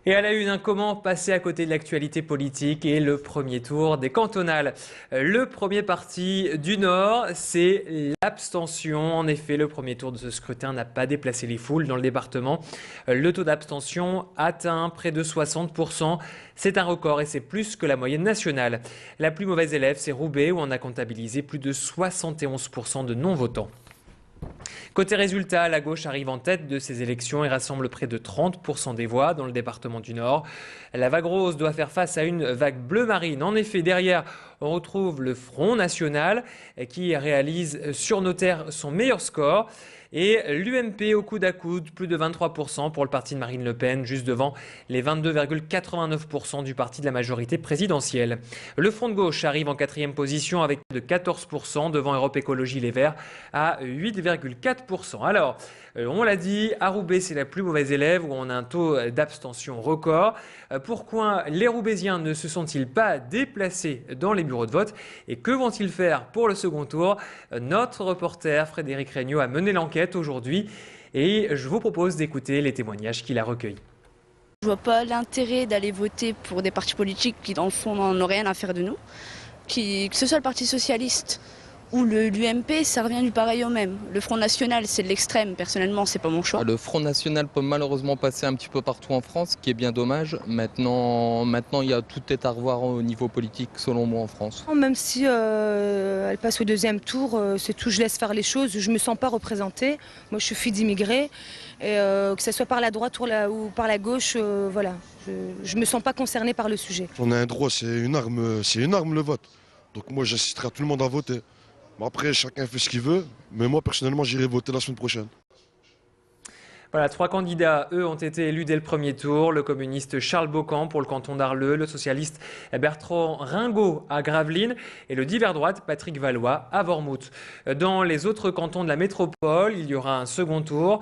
Et à la une, comment passer à côté de l'actualité politique et le premier tour des cantonales. Le premier parti du Nord, c'est l'abstention. En effet, le premier tour de ce scrutin n'a pas déplacé les foules dans le département. Le taux d'abstention atteint près de 60%. C'est un record et c'est plus que la moyenne nationale. La plus mauvaise élève, c'est Roubaix, où on a comptabilisé plus de 71% de non-votants. Côté résultat, la gauche arrive en tête de ces élections et rassemble près de 30% des voix dans le département du Nord. La vague rose doit faire face à une vague bleu marine. En effet, derrière, on retrouve le Front National qui réalise sur nos terres son meilleur score. Et l'UMP au coude à coude, plus de 23% pour le parti de Marine Le Pen, juste devant les 22,89% du parti de la majorité présidentielle. Le Front de gauche arrive en quatrième position avec plus de 14% devant Europe Écologie Les Verts à 8,4%. Alors, on l'a dit, à Roubaix, c'est la plus mauvaise élève où on a un taux d'abstention record. Pourquoi les Roubaisiens ne se sont-ils pas déplacés dans les bureaux de vote et que vont-ils faire pour le second tour? Notre reporter Frédéric Regnault a mené l'enquête aujourd'hui et je vous propose d'écouter les témoignages qu'il a recueillis. Je vois pas l'intérêt d'aller voter pour des partis politiques qui dans le fond n'ont rien à faire de nous. Que ce soit le Parti Socialiste ou l'UMP, ça revient du pareil au même. Le Front National, c'est de l'extrême. Personnellement, c'est pas mon choix. Le Front National peut malheureusement passer un petit peu partout en France, ce qui est bien dommage. Maintenant, tout est à revoir au niveau politique, selon moi, en France. Même si elle passe au deuxième tour, c'est tout, je laisse faire les choses. Je me sens pas représentée. Moi, je suis fille d'immigrés. Et que ce soit par la droite ou par la gauche, voilà. Je me sens pas concernée par le sujet. On a un droit, c'est une arme le vote. Donc moi, j'inciterai tout le monde à voter. Bon, après, chacun fait ce qu'il veut, mais moi, personnellement, j'irai voter la semaine prochaine. Voilà, 3 candidats, eux, ont été élus dès le premier tour. Le communiste Charles Baucamp pour le canton d'Arleux, le socialiste Bertrand Ringot à Gravelines et le divers droite Patrick Valois à Wormhout. Dans les autres cantons de la métropole, il y aura un second tour.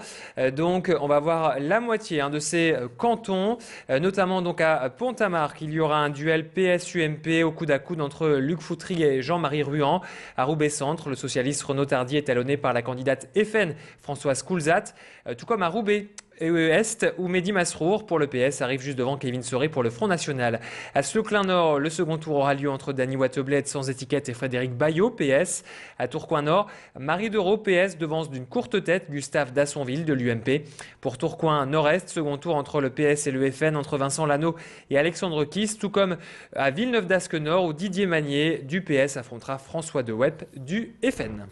Donc, on va voir la moitié de ces cantons, notamment donc à Pont-à-Marc. Il y aura un duel PS-UMP au coude à coude entre Luc Foutry et Jean-Marie Ruan. À Roubaix-Centre, le socialiste Renaud Tardy est talonné par la candidate FN Françoise Coulzat, tout comme à Roubaix-Est où Mehdi Masrour pour le PS arrive juste devant Kevin Soré pour le Front National. À Seclin-Nord, le second tour aura lieu entre Dany Wattebled sans étiquette et Frédéric Bayot, PS. À Tourcoing-Nord, Marie Dereau, PS, devance d'une courte tête Gustave Dassonville de l'UMP. Pour Tourcoing-Nord-Est, second tour entre le PS et le FN, entre Vincent Lano et Alexandre Kiss, tout comme à Villeneuve-d'Ascq-Nord où Didier Magnier du PS affrontera François Dewep du FN.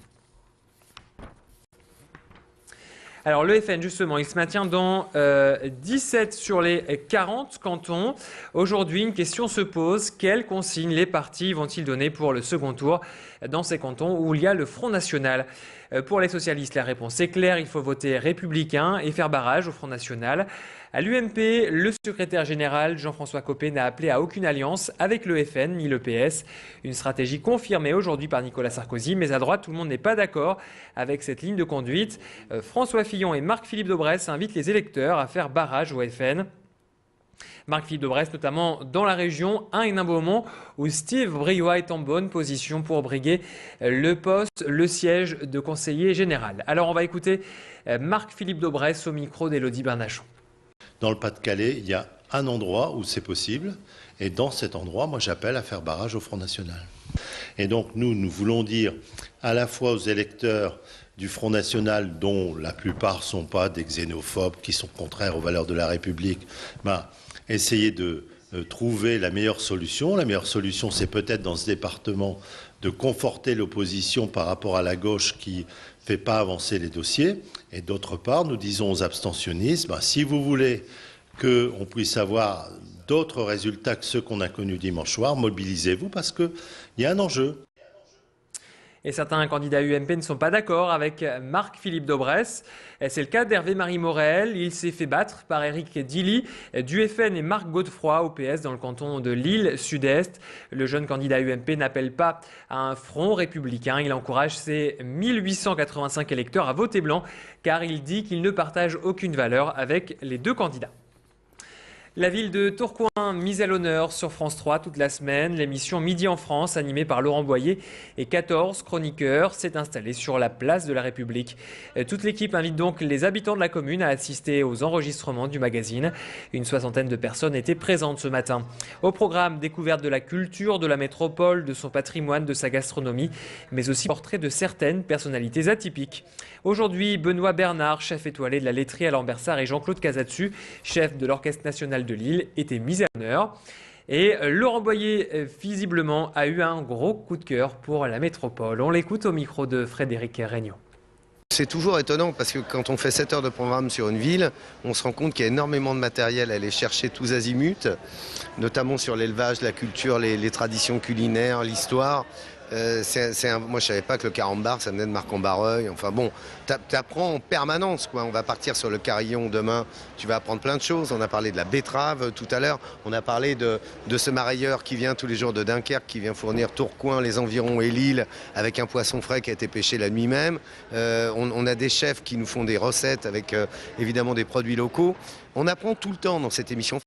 Alors le FN justement, il se maintient dans 17 sur les 40 cantons. Aujourd'hui, une question se pose, quelles consignes les partis vont-ils donner pour le second tour dans ces cantons où il y a le Front National? Pour les socialistes, la réponse est claire, il faut voter républicain et faire barrage au Front National. À l'UMP, le secrétaire général Jean-François Copé n'a appelé à aucune alliance avec le FN ni le PS. Une stratégie confirmée aujourd'hui par Nicolas Sarkozy, mais à droite, tout le monde n'est pas d'accord avec cette ligne de conduite. François Fillon et Marc-Philippe Daubresse invitent les électeurs à faire barrage au FN. Marc-Philippe Daubresse, notamment dans la région Hénin-Beaumont, où Steve Briois est en bonne position pour briguer le siège de conseiller général. Alors on va écouter Marc-Philippe Daubresse au micro d'Élodie Bernachon. Dans le Pas-de-Calais, il y a un endroit où c'est possible, et dans cet endroit, moi j'appelle à faire barrage au Front National. Et donc nous voulons dire à la fois aux électeurs du Front National, dont la plupart ne sont pas des xénophobes, qui sont contraires aux valeurs de la République, essayer de trouver la meilleure solution. La meilleure solution, c'est peut-être dans ce département de conforter l'opposition par rapport à la gauche qui ne fait pas avancer les dossiers. Et d'autre part, nous disons aux abstentionnistes, si vous voulez qu'on puisse avoir d'autres résultats que ceux qu'on a connus dimanche soir, mobilisez-vous parce qu'il y a un enjeu. Et certains candidats UMP ne sont pas d'accord avec Marc-Philippe Daubresse. C'est le cas d'Hervé-Marie Morel. Il s'est fait battre par Éric Dilly du FN et Marc Godefroy au PS dans le canton de Lille Sud-Est. Le jeune candidat UMP n'appelle pas à un front républicain. Il encourage ses 1885 électeurs à voter blanc car il dit qu'il ne partage aucune valeur avec les deux candidats. La ville de Tourcoing mise à l'honneur sur France 3 toute la semaine. L'émission Midi en France, animée par Laurent Boyer et 14 chroniqueurs, s'est installée sur la place de la République. Toute l'équipe invite donc les habitants de la commune à assister aux enregistrements du magazine. Une soixantaine de personnes étaient présentes ce matin. Au programme, découverte de la culture de la métropole, de son patrimoine, de sa gastronomie, mais aussi portrait de certaines personnalités atypiques. Aujourd'hui, Benoît Bernard, chef étoilé de la laiterie à Lambersart, et Jean-Claude Casatsu, chef de l'Orchestre national de Lille, étaient mis à l'honneur. Et Laurent Boyer, visiblement, a eu un gros coup de cœur pour la métropole. On l'écoute au micro de Frédéric Regnault. C'est toujours étonnant parce que quand on fait 7 heures de programme sur une ville, on se rend compte qu'il y a énormément de matériel à aller chercher tous azimuts, notamment sur l'élevage, la culture, les traditions culinaires, l'histoire. Moi, je ne savais pas que le carambar, ça venait de Marc-en-Barreuil. Enfin bon, tu apprends en permanence, quoi. On va partir sur le carillon demain, tu vas apprendre plein de choses. On a parlé de la betterave tout à l'heure. On a parlé de ce marailleur qui vient tous les jours de Dunkerque, qui vient fournir Tourcoing, les environs et Lille, avec un poisson frais qui a été pêché la nuit même. On a des chefs qui nous font des recettes avec évidemment des produits locaux. On apprend tout le temps dans cette émission.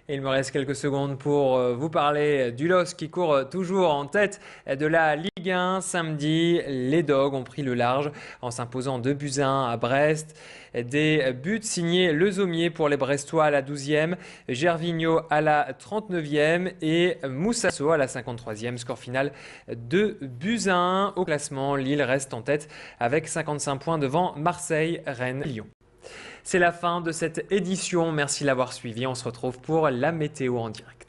Et il me reste quelques secondes pour vous parler du LOSC qui court toujours en tête de la Ligue 1. Samedi, les Dogs ont pris le large en s'imposant 2-1 à Brest. Des buts signés Le Sommier pour les Brestois à la 12e, Gervinho à la 39e et Moussasso à la 53e. Score final 2-1. Au classement, Lille reste en tête avec 55 points devant Marseille, Rennes, Lyon. C'est la fin de cette édition. Merci de l'avoir suivi. On se retrouve pour la météo en direct.